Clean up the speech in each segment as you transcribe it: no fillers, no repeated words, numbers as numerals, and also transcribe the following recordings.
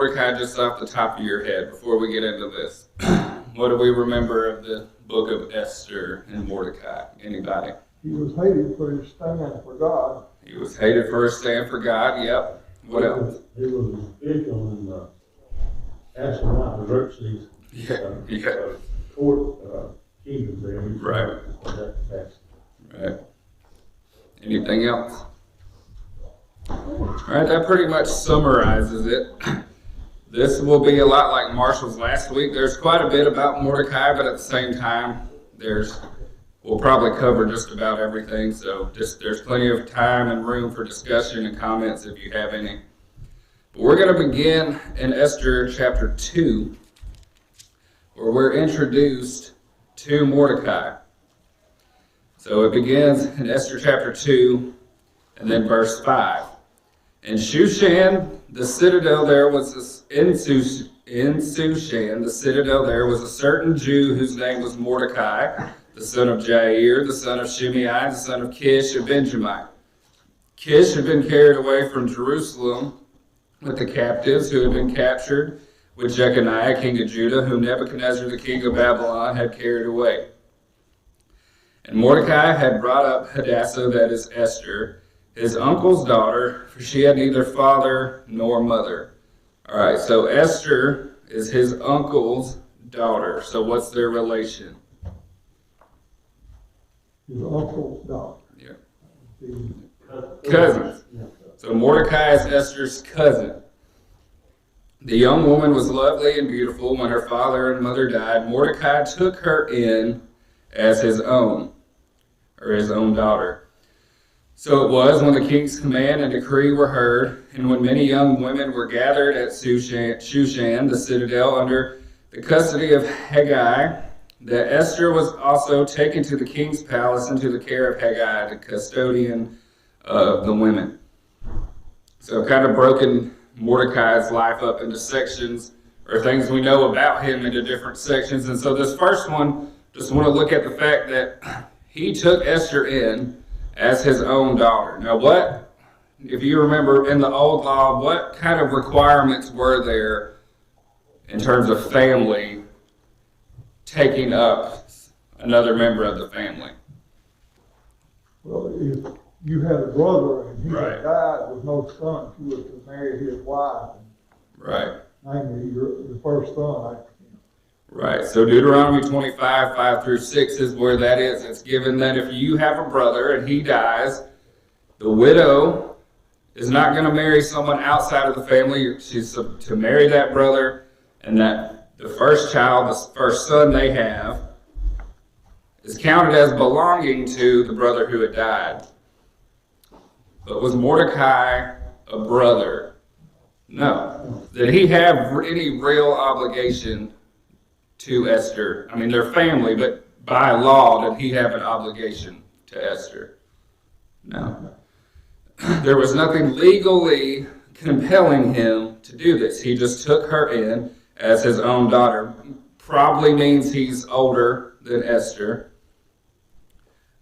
Mordecai, just off the top of your head, before we get into this, what do we remember of the book of Esther and Mordecai? Anybody? He was hated for his stand for God. He was hated for his stand for God, yep. What else? He was big on asking out the Xerxes court kingdom there. Right. Right. Anything else? All right, that pretty much summarizes it. This will be a lot like Marshall's last week. There's quite a bit about Mordecai, but at the same time, we'll probably cover just about everything. So there's plenty of time and room for discussion and comments if you have any. But we're going to begin in Esther chapter 2, where we're introduced to Mordecai. So it begins in Esther chapter 2, and then verse 5. In Shushan, the citadel there was in Shushan, the citadel there was a certain Jew whose name was Mordecai, the son of Jair, the son of Shimei, the son of Kish of Benjamin. Kish had been carried away from Jerusalem with the captives who had been captured with Jeconiah, king of Judah, whom Nebuchadnezzar, the king of Babylon, had carried away. And Mordecai had brought up Hadassah, that is Esther, his uncle's daughter, for she had neither father nor mother. All right, so Esther is his uncle's daughter. So what's their relation? His uncle's daughter. Yeah. Cousins. So Mordecai is Esther's cousin. The young woman was lovely and beautiful. When her father and mother died, Mordecai took her in as his own, or his own daughter. So it was when the king's command and decree were heard, and when many young women were gathered at Shushan, the citadel, under the custody of Haggai, that Esther was also taken to the king's palace into the care of Haggai, the custodian of the women. So kind of broken Mordecai's life up into sections, or things we know about him into different sections. And so this first one, just want to look at the fact that he took Esther in as his own daughter. Now what, if you remember in the old law, what kind of requirements were there in terms of family taking up another member of the family? Well, if you had a brother and he Right. had died with no son, you was to marry his wife. Right. Namely, the first son after him. Right. So Deuteronomy 25, 5 through 6 is where that is. It's given that if you have a brother and he dies, the widow is not going to marry someone outside of the family. She's to marry that brother, and that the first child, the first son they have, is counted as belonging to the brother who had died. But was Mordecai a brother? No. Did he have any real obligation to Esther? I mean, they're family, but by law, did he have an obligation to Esther? No. There was nothing legally compelling him to do this. He just took her in as his own daughter. Probably means he's older than Esther,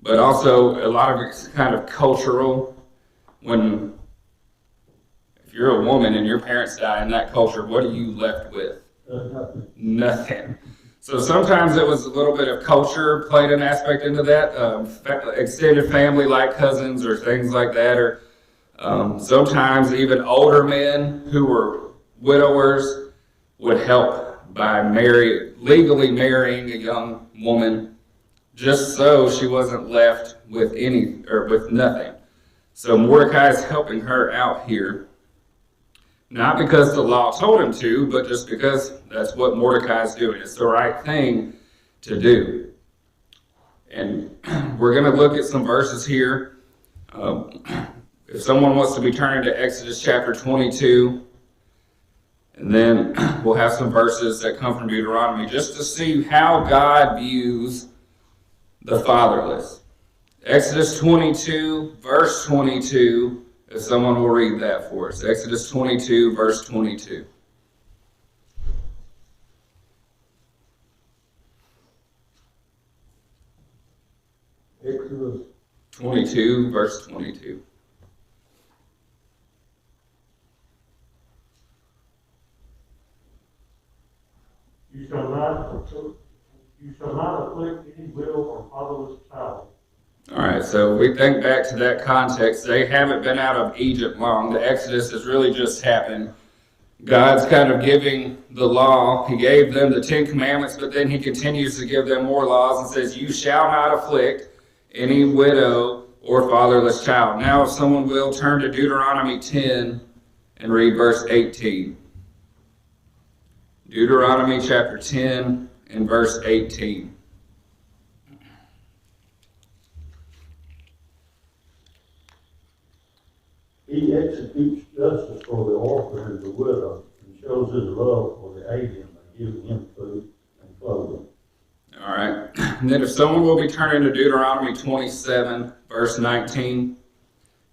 but also a lot of it's kind of cultural. If you're a woman and your parents die in that culture, what are you left with? Nothing. So sometimes it was a little bit of culture played an aspect into that, extended family like cousins or things like that, or sometimes even older men who were widowers would help by legally marrying a young woman just so she wasn't left with with nothing. So Mordecai is helping her out here, not because the law told him to, but just because that's what Mordecai is doing. It's the right thing to do. And we're going to look at some verses here. If someone wants to be turning to Exodus chapter 22, and then we'll have some verses that come from Deuteronomy just to see how God views the fatherless. Exodus 22, verse 22, if someone will read that for us. Exodus 22, verse 22. Exodus 22, verse 22. You shall not afflict any widow or fatherless child. All right, so we think back to that context. They haven't been out of Egypt long. The Exodus has really just happened. God's kind of giving the law. He gave them the 10 Commandments, but then he continues to give them more laws and says, you shall not afflict any widow or fatherless child. Now, if someone will, turn to Deuteronomy 10 and read verse 18. Deuteronomy chapter 10 and verse 18. He executes justice for the orphan and the widow, and shows his love for the alien by giving him food and clothing. All right. And then if someone will be turning to Deuteronomy 27, verse 19.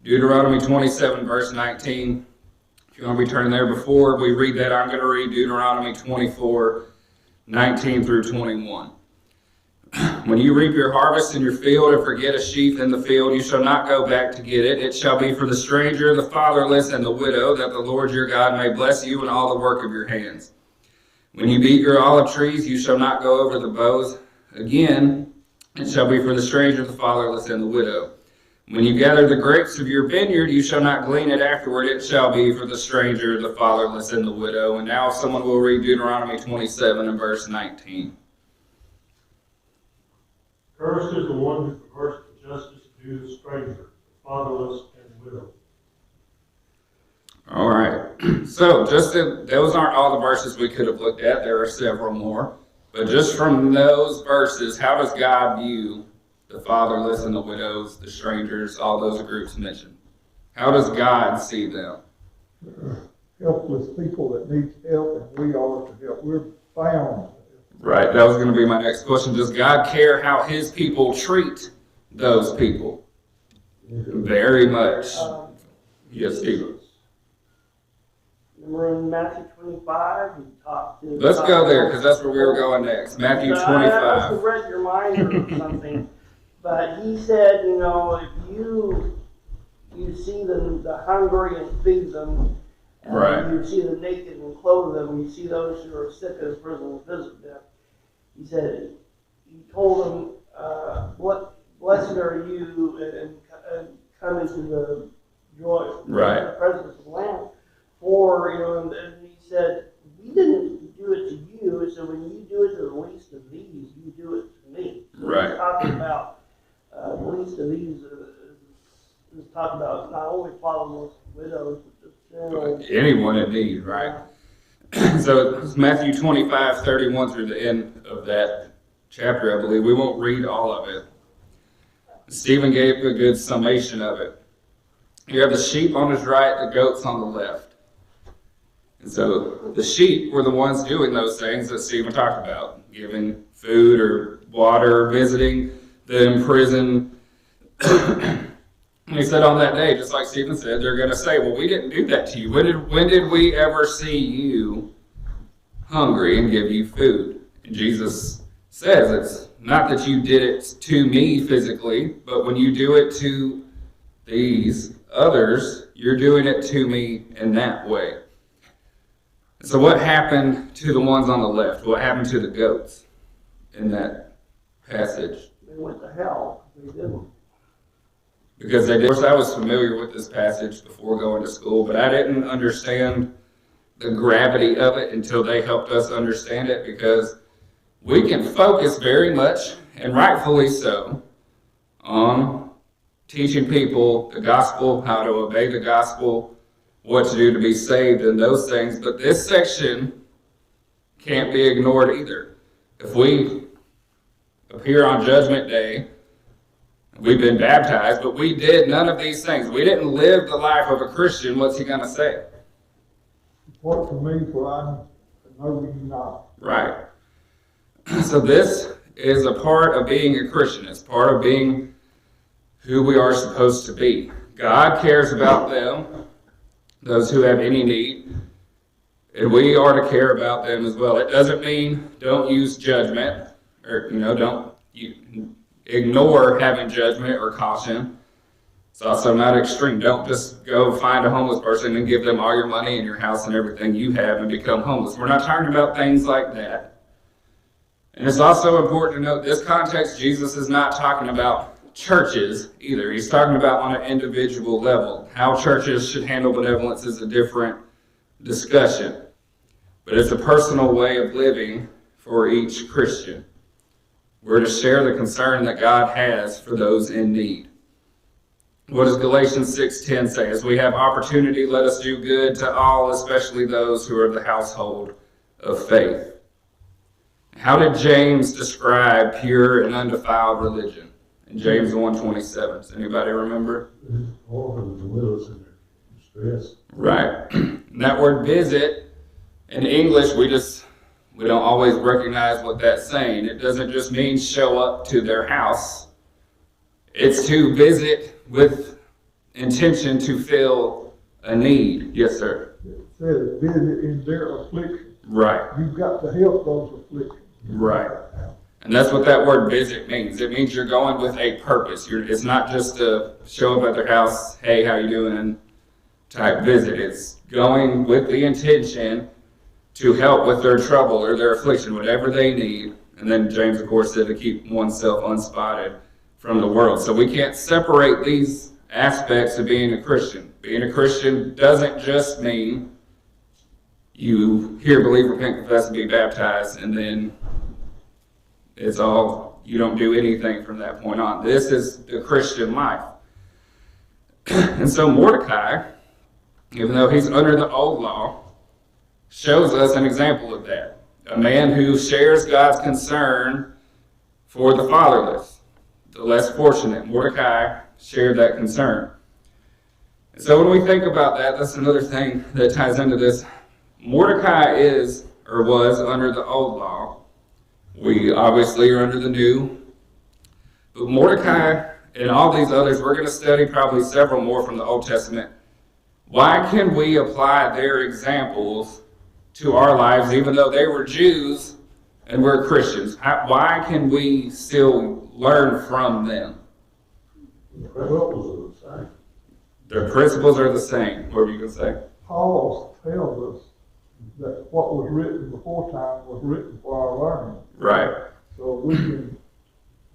Deuteronomy 27, verse 19. If you want to be turning there before we read that, I'm going to read Deuteronomy 24, 19 through 21. When you reap your harvest in your field and forget a sheaf in the field, you shall not go back to get it. It shall be for the stranger, the fatherless, and the widow, that the Lord your God may bless you in all the work of your hands. When you beat your olive trees, you shall not go over the boughs again. It shall be for the stranger, the fatherless, and the widow. When you gather the grapes of your vineyard, you shall not glean it afterward. It shall be for the stranger, the fatherless, and the widow. And now someone will read Deuteronomy 27 and verse 19. Cursed is the one who perverts the justice due to the stranger, the fatherless, and the widow. All right. So those aren't all the verses we could have looked at. There are several more. But just from those verses, how does God view the fatherless and the widows, the strangers, all those groups mentioned? How does God see them? Helpless people that need help, and we are to help. We're bound. Right, that was going to be my next question. Does God care how his people treat those people? Very much. Yes, Steve. Remember in Matthew 25, he talked to... Let's go there, because that's where we were going next. Matthew 25. I must have read your mind or something. But he said, you know, if you see the hungry and feed them, right. You see the naked and clothe them, you see those who are sick in prison and visit them. He said, he told them, blessed are you and come into the joy, right. the presence of the Lamb. For, you know, and he said, we didn't do it to you, so when you do it to the least of these, you do it to me. So right. he's talking about the least of these is talking about not only fatherless widows, but just general. Anyone in need, right? So it's Matthew 25, 31 through the end of that chapter, I believe. We won't read all of it. Stephen gave a good summation of it. You have the sheep on his right, the goats on the left. And so the sheep were the ones doing those things that Stephen talked about, giving food or water, visiting the imprisoned. And he said on that day, just like Stephen said, they're going to say, well, we didn't do that to you. When did we ever see you hungry and give you food? And Jesus says it's not that you did it to me physically, but when you do it to these others, you're doing it to me in that way. So what happened to the ones on the left? What happened to the goats in that passage? They went to hell. They didn't. Because they did. Of course, I was familiar with this passage before going to school, but I didn't understand the gravity of it until they helped us understand it, because we can focus very much, and rightfully so, on teaching people the gospel, how to obey the gospel, what to do to be saved, and those things. But this section can't be ignored either. If we appear on Judgment Day, we've been baptized, but we did none of these things. We didn't live the life of a Christian. What's he going to say? Depart from me, for I know you not. Right. So this is a part of being a Christian. It's part of being who we are supposed to be. God cares about them, those who have any need, and we are to care about them as well. It doesn't mean don't use judgment, or don't ignore having judgment or caution. It's also not extreme. Don't just go find a homeless person and give them all your money and your house and everything you have and become homeless. We're not talking about things like that. And it's also important to note this context, Jesus is not talking about churches either. He's talking about on an individual level. How churches should handle benevolence is a different discussion. But it's a personal way of living for each Christian. We're to share the concern that God has for those in need. What does Galatians 6:10 say? As we have opportunity, let us do good to all, especially those who are of the household of faith. How did James describe pure and undefiled religion? In James 1:27. Does anybody remember? Orphans and widows in their distress. Right. And that word visit, in English, we don't always recognize what that's saying. It doesn't just mean show up to their house. It's to visit with intention to fill a need. Yes, sir. It says, visit in their affliction. Right. You've got to help those afflictions. Right. And that's what that word visit means. It means you're going with a purpose. It's not just to show up at their house, hey, how you doing, type visit. It's going with the intention to help with their trouble or their affliction, whatever they need. And then James, of course, said to keep oneself unspotted from the world. So we can't separate these aspects of being a Christian. Being a Christian doesn't just mean you hear, believe, repent, confess, and be baptized, and then it's all, you don't do anything from that point on. This is the Christian life. And so Mordecai, even though he's under the old law, shows us an example of that. A man who shares God's concern for the fatherless, the less fortunate. Mordecai shared that concern. And so when we think about that, that's another thing that ties into this. Mordecai is, or was, under the old law. We obviously are under the new. But Mordecai and all these others, we're going to study probably several more from the Old Testament. Why can we apply their examples to our lives, even though they were Jews and we're Christians? Why can we still learn from them? The principles are the same. Their principles are the same. What were you going to say? Paul tells us that what was written before time was written for our learning. Right. So we can,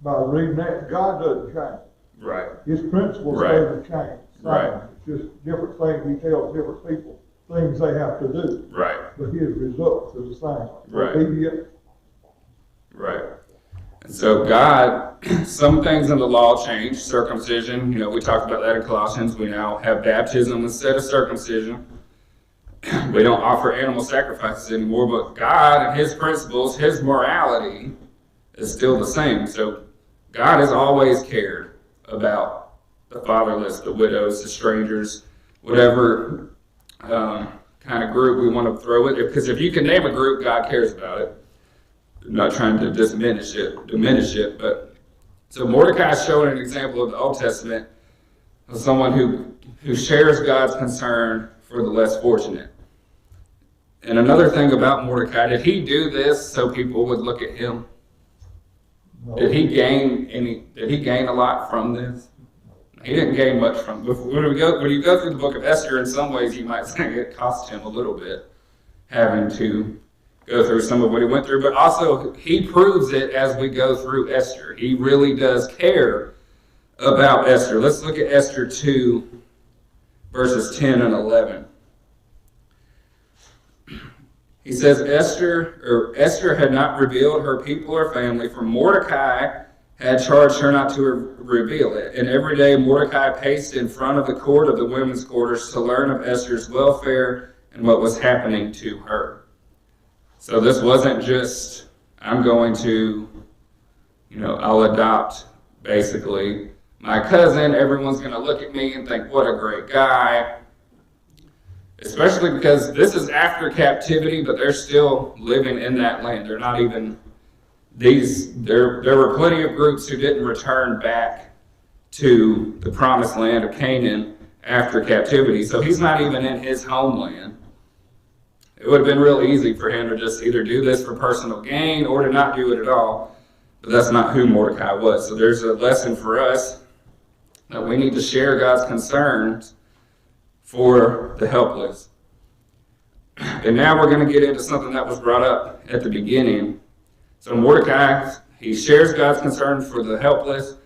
by reading that, God doesn't change. Right. His principles Right. doesn't change. Right. It's just different things he tells different people, things they have to do. Right. But his results are the same. Right. Obedience. Right. And so God, some things in the law changed. Circumcision, we talked about that in Colossians. We now have baptism instead of circumcision. We don't offer animal sacrifices anymore, but God and his principles, his morality is still the same. So God has always cared about the fatherless, the widows, the strangers, whatever kind of group we want to throw it. Because if you can name a group, God cares about it. I'm not trying to diminish it, but so Mordecai is showing an example of the Old Testament of someone who shares God's concern for the less fortunate. And another thing about Mordecai, did he do this so people would look at him? No. Did he gain a lot from this? He didn't gain much from it. When you go through the book of Esther, in some ways you might say it cost him a little bit having to go through some of what he went through, but also he proves it as we go through Esther. He really does care about Esther. Let's look at Esther 2, verses 10 and 11. He says, Esther had not revealed her people or family, for Mordecai had charged her not to reveal it. And every day Mordecai paced in front of the court of the women's quarters to learn of Esther's welfare and what was happening to her. So this wasn't just, I'm going to, I'll adopt, basically, my cousin. Everyone's going to look at me and think, what a great guy. Especially because this is after captivity, but they're still living in that land. They're not even, there were plenty of groups who didn't return back to the promised land of Canaan after captivity. So he's not even in his homeland. It would have been real easy for him to just either do this for personal gain or to not do it at all. But that's not who Mordecai was. So there's a lesson for us that we need to share God's concerns for the helpless. And now we're going to get into something that was brought up at the beginning. So Mordecai, he shares God's concern for the helpless,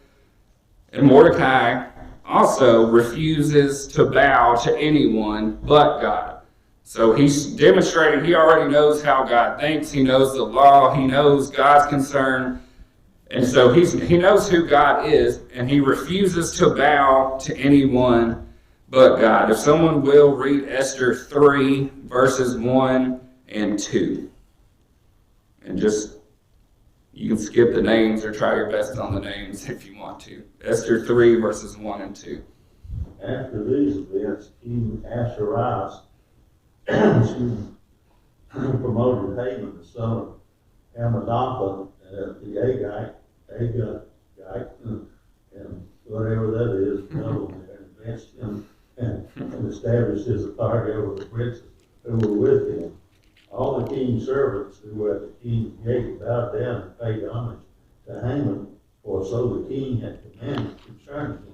and Mordecai also refuses to bow to anyone but God. So he's demonstrating he already knows how God thinks, he knows the law, he knows God's concern, and so he knows who God is, and he refuses to bow to anyone but God. If someone will read Esther 3, verses 1 and 2, and just, you can skip the names or try your best on the names if you want to. Esther 3, verses 1 and 2. After these events, King Ahasuerus promoted Haman, the son of Hammedatha, the Agagite, and whatever that is, and advanced him and established his authority over the princes who were with him. All the king's servants who were at the king's gate bowed down and paid homage to Haman, for so the king had commanded concerning him.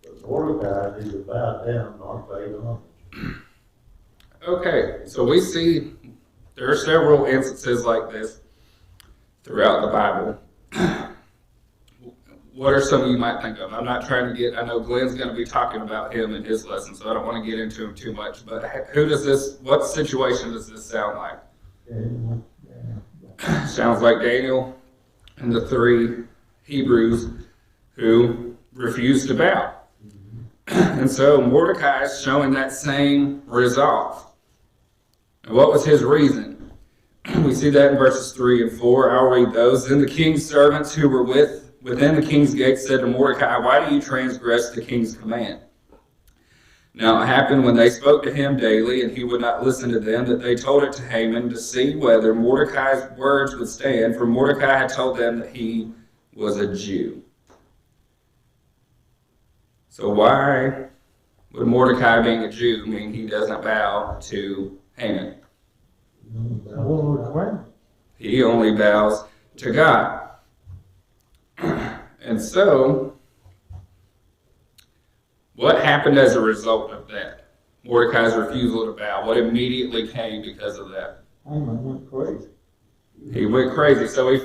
But Mordecai neither bowed down nor paid homage. Okay, so we see there are several instances like this throughout the Bible. What are some you might think of? I'm not trying to get, I know Glenn's going to be talking about him in his lesson, so I don't want to get into him too much, but what situation does this sound like? Sounds like Daniel and the 3 Hebrews who refused to bow. And so Mordecai is showing that same resolve. And what was his reason? We see that in verses 3 and 4. I'll read those. Then the king's servants who were within the king's gate said to Mordecai, "Why do you transgress the king's command?" Now it happened when they spoke to him daily, and he would not listen to them, that they told it to Haman to see whether Mordecai's words would stand, for Mordecai had told them that he was a Jew. So why would Mordecai, being a Jew, mean he doesn't bow to Haman? He only bows to God. And so, what happened as a result of that? Mordecai's refusal to bow. What immediately came because of that? Haman went crazy. He went crazy. So he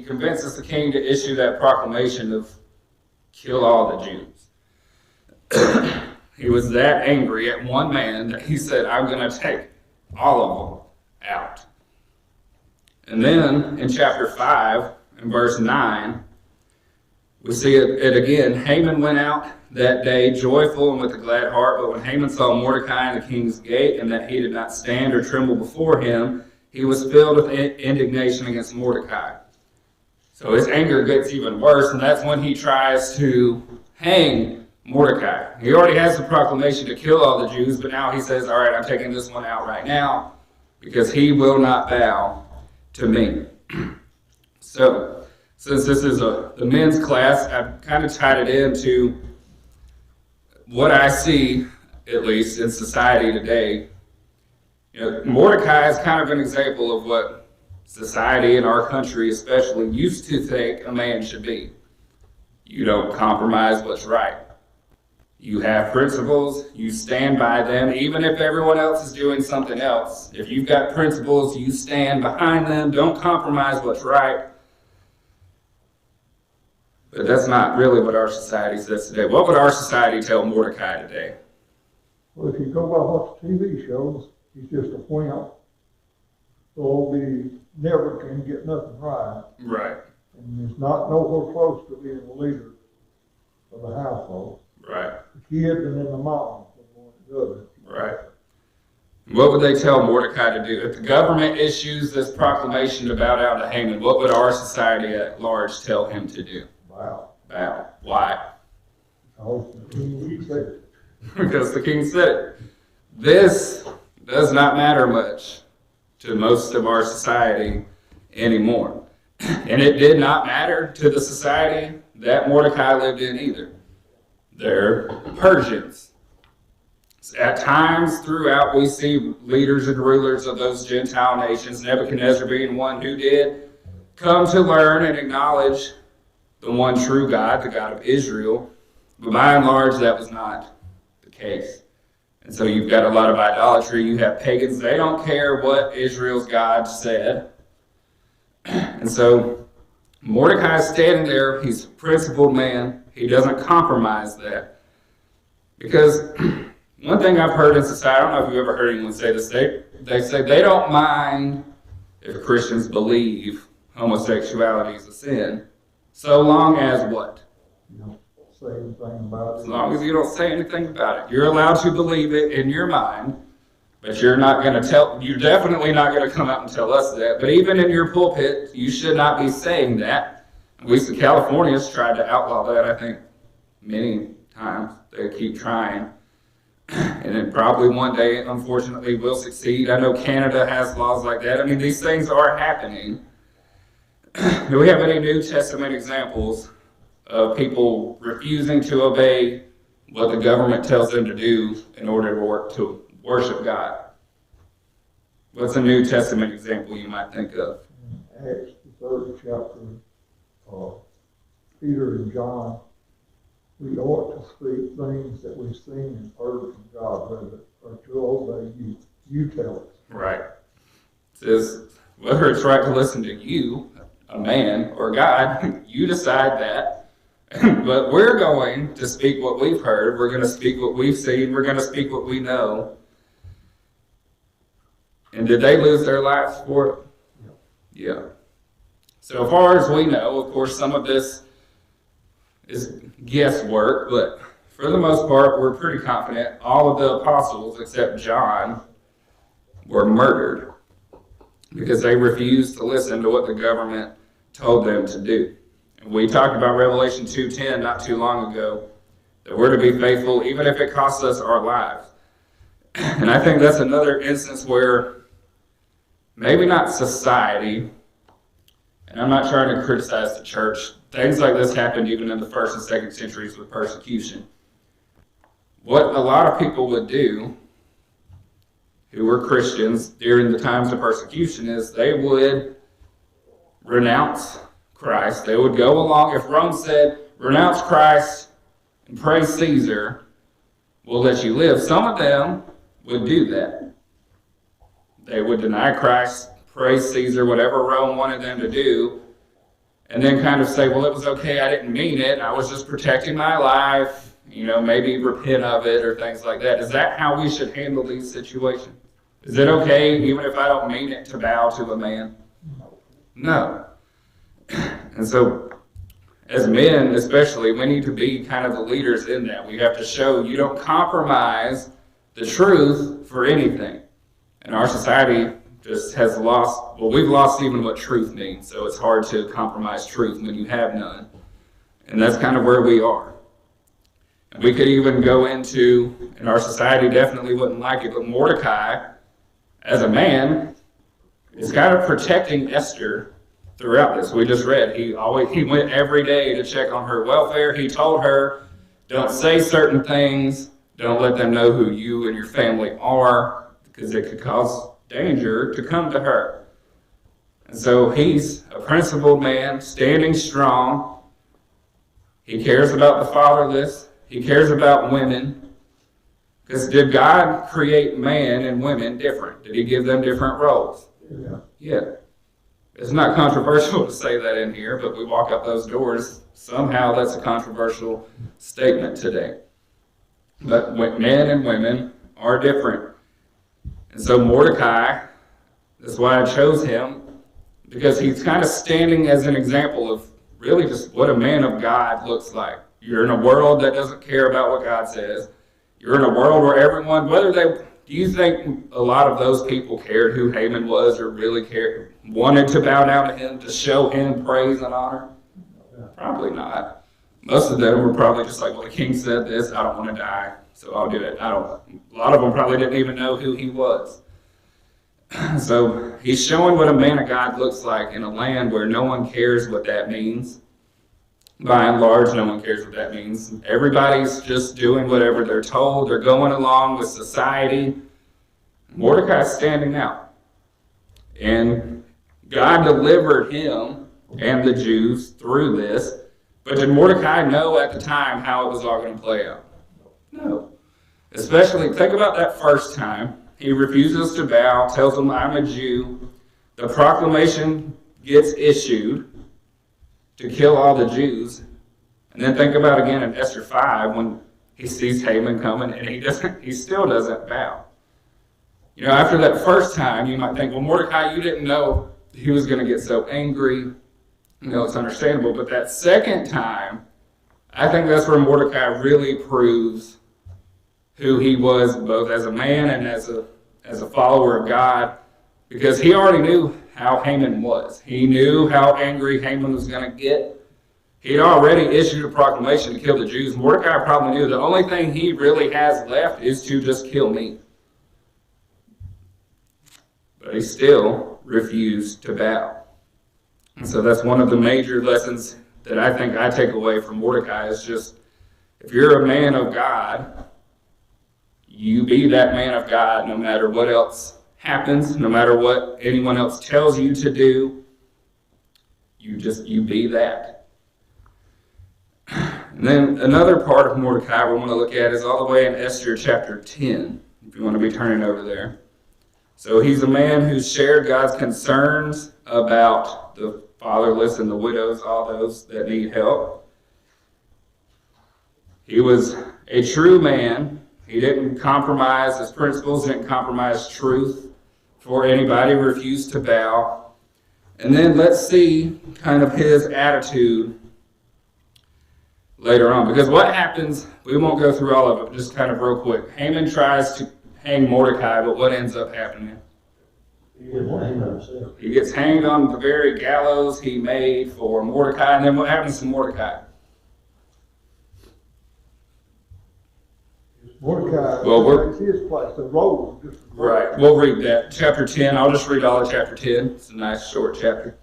convinces the king to issue that proclamation of kill all the Jews. He was that angry at one man that he said, "I'm going to take all of them out." And then in chapter 5, in verse 9, we see it again. Haman went out that day joyful and with a glad heart, but when Haman saw Mordecai in the king's gate, and that he did not stand or tremble before him, he was filled with indignation against Mordecai. So his anger gets even worse, and that's when he tries to hang Mordecai. He already has the proclamation to kill all the Jews, but now he says, "All right, I'm taking this one out right now, because he will not bow to me." So, since this is the men's class, I've kind of tied it into what I see, at least in society today. Mordecai is kind of an example of what society in our country especially used to think a man should be. You don't compromise what's right. You have principles, you stand by them, even if everyone else is doing something else. If you've got principles, you stand behind them, don't compromise what's right. But that's not really what our society says today. What would our society tell Mordecai today? Well, if you go by what the TV shows, he's just a wimp. So he never can get nothing right. Right. And he's not nowhere close to being the leader of the household. Right. The kids and then the mom was the one that does it. Right. What would they tell Mordecai to do? If the government issues this proclamation to bow down to Haman, what would our society at large tell him to do? Wow. Bow. Why? Because the king said it. Because the king said it. This does not matter much to most of our society anymore. And it did not matter to the society that Mordecai lived in either. They're Persians. At times throughout, we see leaders and rulers of those Gentile nations, Nebuchadnezzar being one who did come to learn and acknowledge the one true God, the God of Israel. But by and large, that was not the case. And so you've got a lot of idolatry. You have pagans. They don't care what Israel's God said. And so Mordecai is standing there. He's a principled man. He doesn't compromise that. Because one thing I've heard in society, I don't know if you've ever heard anyone say this, they say they don't mind if Christians believe homosexuality is a sin, so long as what? You don't say anything about it. As long as you don't say anything about it. You're allowed to believe it in your mind, but you're definitely not going to come out and tell us that. But even in your pulpit, you should not be saying that. At least the Californians tried to outlaw that, I think, many times. They keep trying. And it probably one day, unfortunately, will succeed. I know Canada has laws like that. I mean, these things are happening. Do we have any New Testament examples of people refusing to obey what the government tells them to do in order to worship God? What's a New Testament example you might think of? In Acts, the 3rd chapter, Peter and John, we ought to speak things that we've seen and heard from God, or to obey you. You tell us. Right. It says, whether it's right to listen to you, a man, or God, you decide that. But we're going to speak what we've heard. We're going to speak what we've seen. We're going to speak what we know. And did they lose their lives for it? Yeah. So far as we know, of course, some of this is guesswork, but for the most part, we're pretty confident all of the apostles, except John, were murdered because they refused to listen to what the government told them to do. And we talked about Revelation 2:10 not too long ago, that we're to be faithful even if it costs us our lives. And I think that's another instance where maybe not society, and I'm not trying to criticize the church, things like this happened even in the 1st and 2nd centuries with persecution. What a lot of people would do who were Christians during the times of persecution is they would renounce Christ. They would go along, if Rome said, renounce Christ and praise Caesar, we'll let you live. Some of them would do that. They would deny Christ, praise Caesar, whatever Rome wanted them to do, and then kind of say, well, it was okay, I didn't mean it, I was just protecting my life, maybe repent of it or things like that. Is that how we should handle these situations? Is it okay, even if I don't mean it, to bow to a man? No. And so, as men especially, we need to be kind of the leaders in that. We have to show you don't compromise the truth for anything. And our society just has lost, we've lost even what truth means, so it's hard to compromise truth when you have none. And that's kind of where we are. And we could even go into, and our society definitely wouldn't like it, but Mordecai, as a man, is kind of protecting Esther throughout this. We just read, he went every day to check on her welfare. He told her, don't say certain things, don't let them know who you and your family are, because it could cause danger to come to her. And so he's a principled man, standing strong. He cares about the fatherless. He cares about women. Because did God create man and women different? Did he give them different roles? Yeah. It's not controversial to say that in here, but we walk up those doors. Somehow that's a controversial statement today. But men and women are different. And so Mordecai, that's why I chose him, because he's kind of standing as an example of really just what a man of God looks like. You're in a world that doesn't care about what God says. You're in a world where everyone, do you think a lot of those people cared who Haman was or really cared, wanted to bow down to him, to show him praise and honor? Probably not. Most of them were probably just like, well, the king said this, I don't want to die, so I'll do it. A lot of them probably didn't even know who he was. So he's showing what a man of God looks like in a land where no one cares what that means. By and large, no one cares what that means. Everybody's just doing whatever they're told. They're going along with society. Mordecai's standing out. And God delivered him and the Jews through this. But did Mordecai know at the time how it was all going to play out? No. Especially, think about that first time. He refuses to bow, tells them, I'm a Jew. The proclamation gets issued to kill all the Jews. And then think about again in Esther 5 when he sees Haman coming and he still doesn't bow. You know, after that first time, you might think, well, Mordecai, you didn't know he was going to get so angry. You know, it's understandable. But that second time, I think that's where Mordecai really proves who he was, both as a man and as a follower of God, because he already knew how Haman was. He knew how angry Haman was going to get. He'd already issued a proclamation to kill the Jews. Mordecai probably knew the only thing he really has left is to just kill me. But he still refused to bow. And so that's one of the major lessons that I think I take away from Mordecai is just, if you're a man of God, you be that man of God no matter what else happens, no matter what anyone else tells you to do. You be that. And then another part of Mordecai we want to look at is all the way in Esther chapter 10, if you want to be turning over there. So he's a man who's shared God's concerns about the fatherless and the widows, all those that need help. He was a true man. He didn't compromise his principles, didn't compromise truth for anybody, refused to bow. And then let's see kind of his attitude later on. Because what happens, we won't go through all of it, just kind of real quick. Haman tries to hang Mordecai, but what ends up happening? He gets hanged on the very gallows he made for Mordecai. And then what happens to Mordecai? Mordecai takes his place, the role. Right, we'll read that. Chapter 10, I'll just read all of chapter 10. It's a nice short chapter.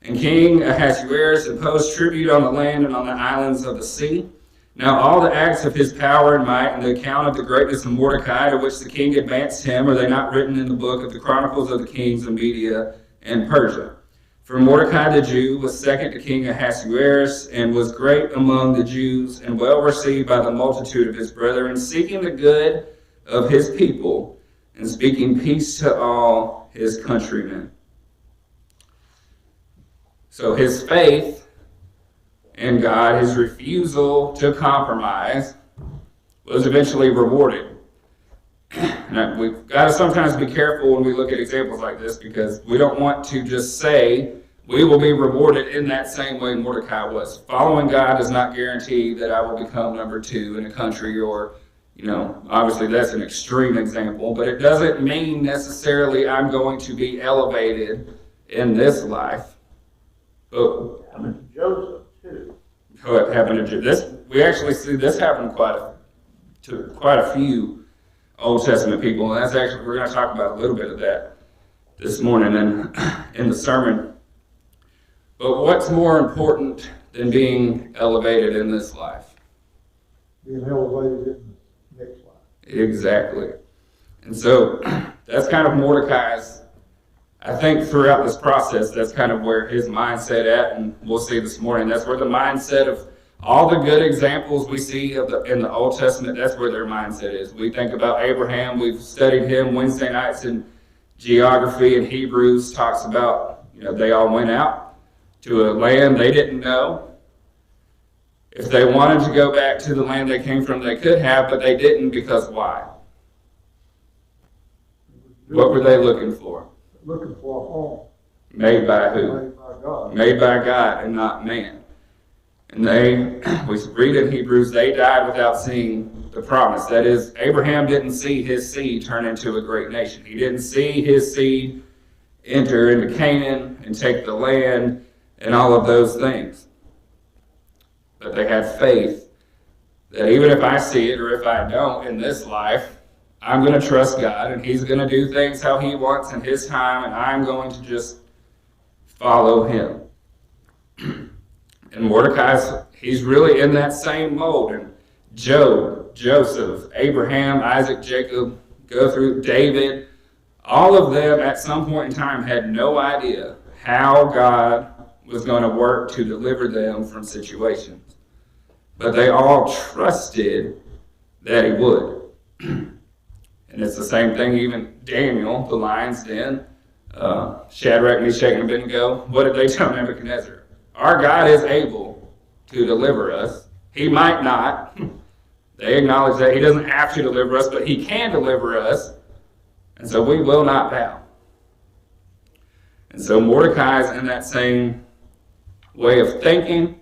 And King Ahasuerus imposed tribute on the land and on the islands of the sea. Now all the acts of his power and might and the account of the greatness of Mordecai to which the king advanced him, are they not written in the book of the Chronicles of the Kings of Media and Persia? For Mordecai the Jew was second to King Ahasuerus, and was great among the Jews, and well received by the multitude of his brethren, seeking the good of his people, and speaking peace to all his countrymen. So his faith in God, his refusal to compromise, was eventually rewarded. Now, we've got to sometimes be careful when we look at examples like this, because we don't want to just say we will be rewarded in that same way Mordecai was. Following God does not guarantee that I will become number 2 in a country, or, you know, obviously that's an extreme example, but it doesn't mean necessarily I'm going to be elevated in this life. But happened to Joseph too. what happened to this? We actually see this happen to quite a few Old Testament people, and that's actually, we're going to talk about a little bit of that this morning in the sermon. But what's more important than being elevated in this life? Being elevated in the next life. Exactly. And so that's kind of Mordecai's, I think throughout this process, that's kind of where his mindset at, and we'll see this morning, that's where the mindset of all the good examples we see in the Old Testament, that's where their mindset is. We think about Abraham, we've studied him Wednesday nights in geography, and Hebrews talks about, you know, they all went out to a land they didn't know. If they wanted to go back to the land they came from, they could have, but they didn't, because why? What were they looking for? Looking for a home. Made by who? Made by God. Made by God and not man. And we read in Hebrews, they died without seeing the promise. That is, Abraham didn't see his seed turn into a great nation. He didn't see his seed enter into Canaan and take the land and all of those things. But they had faith that even if I see it or if I don't in this life, I'm going to trust God, and he's going to do things how he wants in his time, and I'm going to just follow him. And Mordecai, he's really in that same mold. And Job, Joseph, Abraham, Isaac, Jacob, go through David, all of them at some point in time had no idea how God was going to work to deliver them from situations. But they all trusted that he would. And it's the same thing, even Daniel, the lion's den, Shadrach, Meshach, and Abednego, what did they tell Nebuchadnezzar? Our God is able to deliver us. He might not. They acknowledge that he doesn't have to deliver us, but he can deliver us. And so we will not bow. And so Mordecai is in that same way of thinking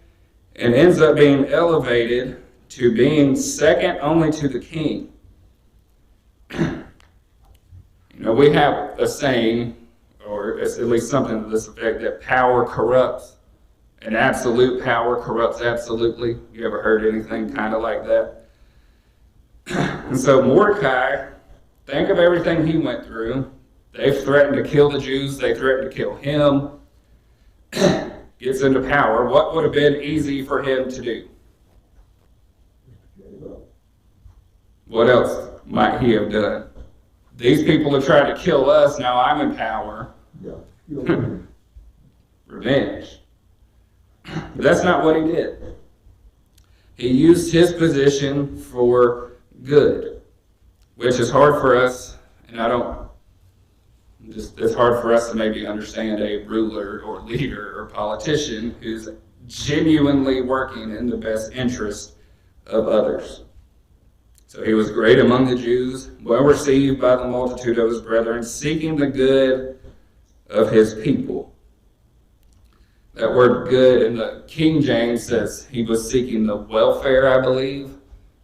and ends up being elevated to being second only to the king. We have a saying, or it's at least something to this effect, that power corrupts, and absolute power corrupts absolutely. You ever heard anything kind of like that? And so Mordecai, think of everything he went through. They've threatened to kill the Jews. They threatened to kill him. Gets into power. What would have been easy for him to do? What else might he have done? These people have tried to kill us. Now I'm in power. Yeah. Revenge. But that's not what he did. He used his position for good, which is hard for us, and it's hard for us to maybe understand a ruler or leader or politician who's genuinely working in the best interest of others. So he was great among the Jews, well received by the multitude of his brethren, seeking the good of his people. That word good in the King James says he was seeking the welfare, I believe,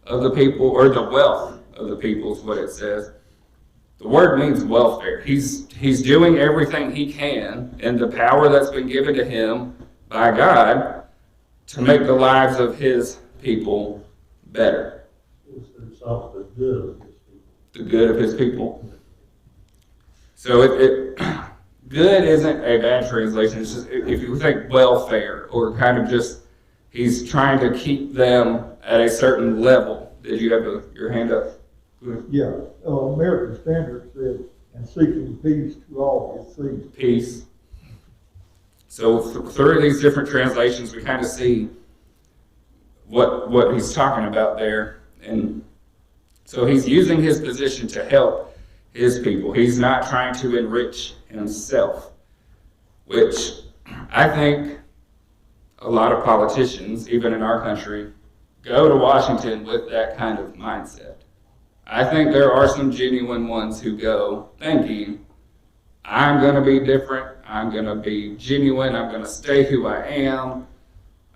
of the people, or the wealth of the people is what it says. The word means welfare. He's doing everything he can in the power that's been given to him by God to make the lives of his people better. It's off the good of his people. The good of his people. So good isn't a bad translation. It's just, if you think welfare, or kind of just, he's trying to keep them at a certain level. Did you have your hand up? Yeah, American Standard said, and seeking peace to all his seed. Peace. So through these different translations, we kind of see what he's talking about there. And so he's using his position to help his people. He's not trying to enrich himself, which I think a lot of politicians, even in our country, go to Washington with that kind of mindset. I think there are some genuine ones who go thinking, I'm going to be different, I'm going to be genuine, I'm going to stay who I am,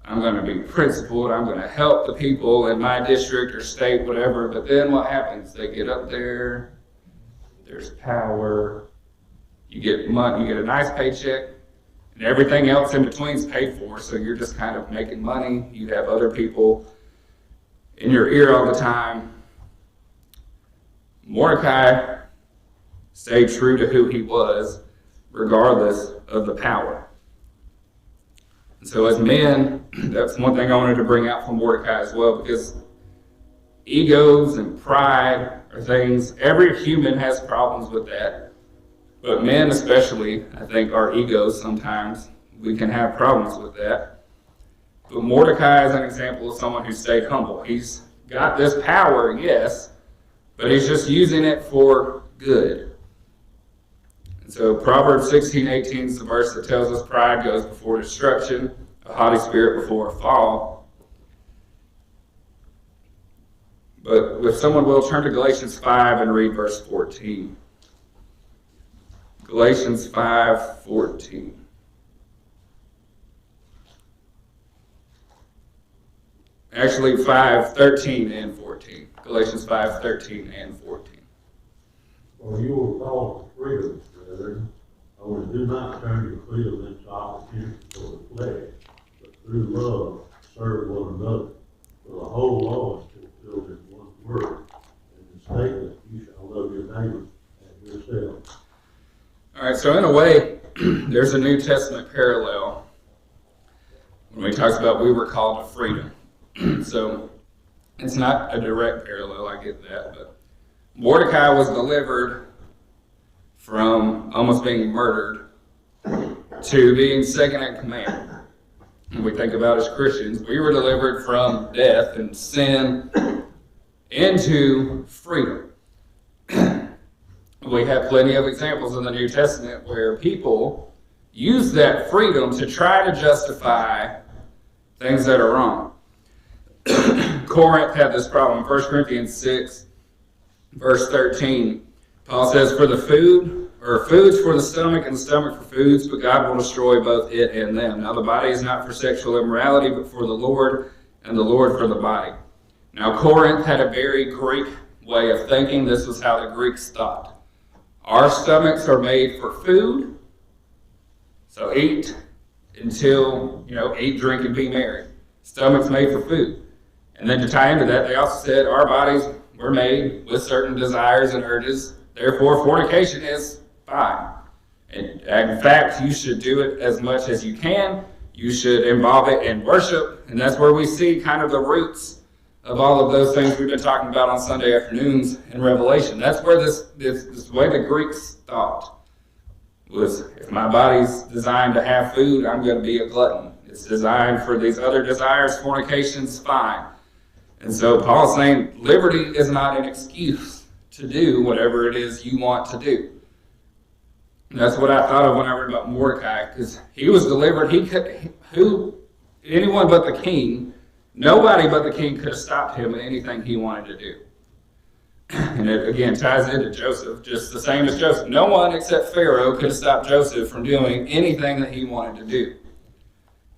I'm going to be principled, I'm going to help the people in my district or state, whatever. But then what happens? They get up there, there's power, you get money, you get a nice paycheck, and everything else in between is paid for, so you're just kind of making money. You have other people in your ear all the time. Mordecai stayed true to who he was, regardless of the power. And so as men, that's one thing I wanted to bring out from Mordecai as well, because egos and pride are things, every human has problems with that. But men especially, I think our egos sometimes, we can have problems with that. But Mordecai is an example of someone who stayed humble. He's got this power, yes, but he's just using it for good. And so Proverbs 16:18 is the verse that tells us pride goes before destruction, a haughty spirit before a fall. But if someone will, turn to Galatians 5 and read verse 14. Galatians 5:14. Actually, 5:13 and 14. Galatians 5:13 and 14. For you were called to freedom, brethren, only do not turn your freedom into opportunity for the flesh, but through love serve one another. For the whole law is fulfilled in one word, in the statement, you shall love your neighbor as yourself. All right, so in a way, there's a New Testament parallel when he talks about we were called to freedom. So it's not a direct parallel, I get that, but Mordecai was delivered from almost being murdered to being second in command. When we think about as Christians, we were delivered from death and sin into freedom. we have plenty of examples in the New Testament where people use that freedom to try to justify things that are wrong. Corinth had this problem. 1 Corinthians 6, verse 13, Paul says, for the foods for the stomach and the stomach for foods, but God will destroy both it and them. Now the body is not for sexual immorality, but for the Lord, and the Lord for the body. Now Corinth had a very Greek way of thinking. This was how the Greeks thought. Our stomachs are made for food, so eat until, eat, drink, and be merry. Stomach's made for food. And then to tie into that, they also said our bodies were made with certain desires and urges. Therefore, fornication is fine. And in fact, you should do it as much as you can. You should involve it in worship. And that's where we see kind of the roots of all of those things we've been talking about on Sunday afternoons in Revelation. That's where this way the Greeks thought was, if my body's designed to have food, I'm going to be a glutton. It's designed for these other desires. Fornication's fine. And so Paul's saying liberty is not an excuse to do whatever it is you want to do. And that's what I thought of when I read about Mordecai, because he was delivered. Anyone but the king, nobody but the king could have stopped him in anything he wanted to do. And it again ties into Joseph, just the same as Joseph. No one except Pharaoh could have stopped Joseph from doing anything that he wanted to do.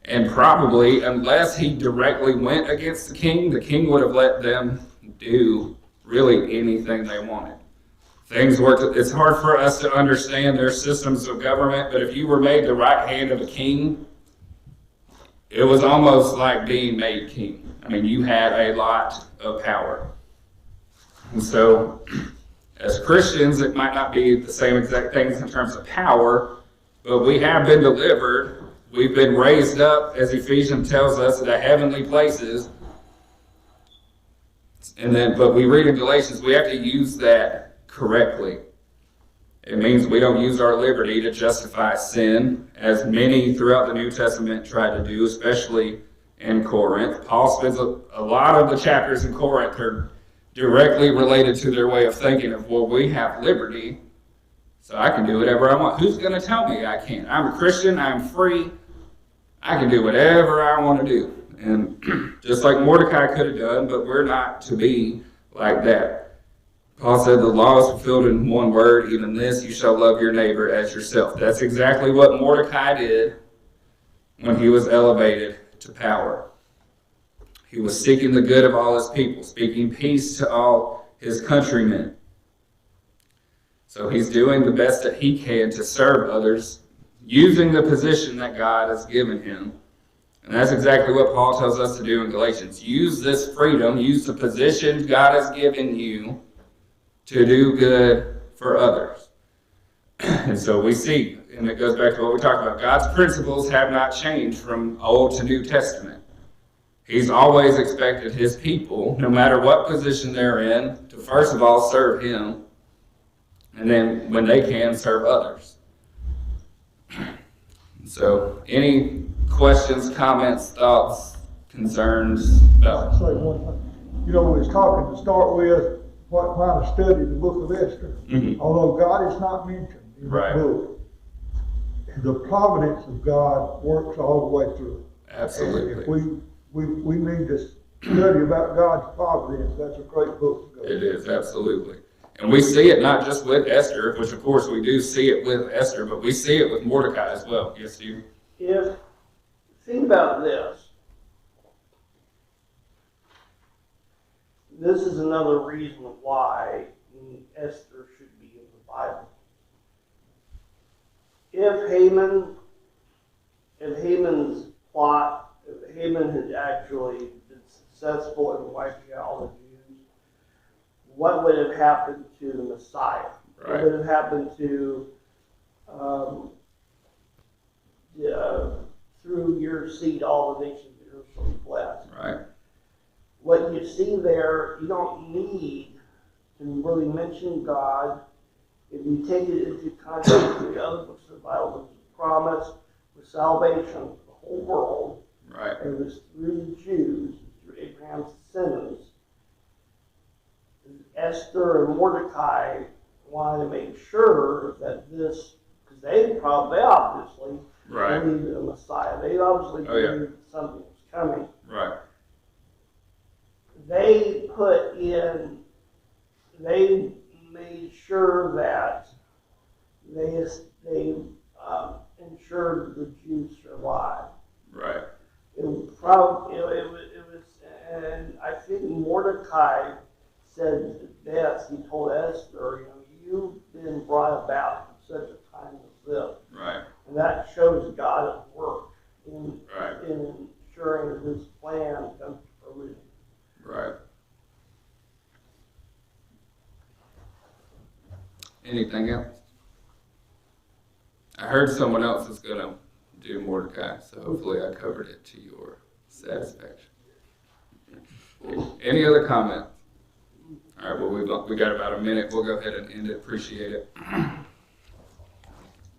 And probably, unless he directly went against the king would have let them do really anything they wanted. Things work. It's hard for us to understand their systems of government, but if you were made the right hand of a king, it was almost like being made king. I mean, you had a lot of power. And so, as Christians, it might not be the same exact things in terms of power, but we have been delivered. We've been raised up, as Ephesians tells us, to heavenly places. But we read in Galatians, we have to use that correctly. It means we don't use our liberty to justify sin, as many throughout the New Testament try to do, especially in Corinth. Paul spends a lot of the chapters in Corinth are directly related to their way of thinking of, well, we have liberty, so I can do whatever I want. Who's going to tell me I can't? I'm a Christian, I'm free, I can do whatever I want to do. And just like Mordecai could have done, but we're not to be like that. Paul said the law is fulfilled in one word, even this, you shall love your neighbor as yourself. That's exactly what Mordecai did when he was elevated to power. He was seeking the good of all his people, speaking peace to all his countrymen. So he's doing the best that he can to serve others, using the position that God has given him. And that's exactly what Paul tells us to do in Galatians. Use this freedom, use the position God has given you to do good for others. And so we see, and it goes back to what we talked about, God's principles have not changed from Old to New Testament. He's always expected his people, no matter what position they're in, to first of all serve him, and then when they can, serve others. So, any questions, comments, thoughts, concerns about? I'd say one thing. We was talking to start with what kind of study the book of Esther. Mm-hmm. Although God is not mentioned in Right. the book, the providence of God works all the way through. Absolutely. And if we need to study about God's providence, that's a great book to go. It is, absolutely. And we see it not just with Esther, which of course we do see it with Esther, but we see it with Mordecai as well. Yes, Steve? Think about this. This is another reason why Esther should be in the Bible. If Haman's plot, if Haman had actually been successful in wiping out all the Jews, what would have happened to the Messiah? Right. What would have happened to through your seed all the nations of Israel shall be blessed? Right. What you see there, you don't need to really mention God. If you take it into context with the other books of the Bible, there's a promise for salvation for the whole world. Right. It was through the Jews, through Abraham's descendants. Esther and Mordecai wanted to make sure that this, because they obviously Right. believed a Messiah. They obviously Oh, yeah. believed something was coming. Right. They made sure that they ensured the Jews survived. Right. It was, and I think Mordecai said this. He told Esther, you've been brought about in such a time as this. Right. And that shows God at work in Right. ensuring His plan comes to fruition. Right. Anything else? I heard someone else is gonna do Mordecai, so hopefully I covered it to your satisfaction. Any other comments? All right, well, we got about a minute. We'll go ahead and end it. Appreciate it.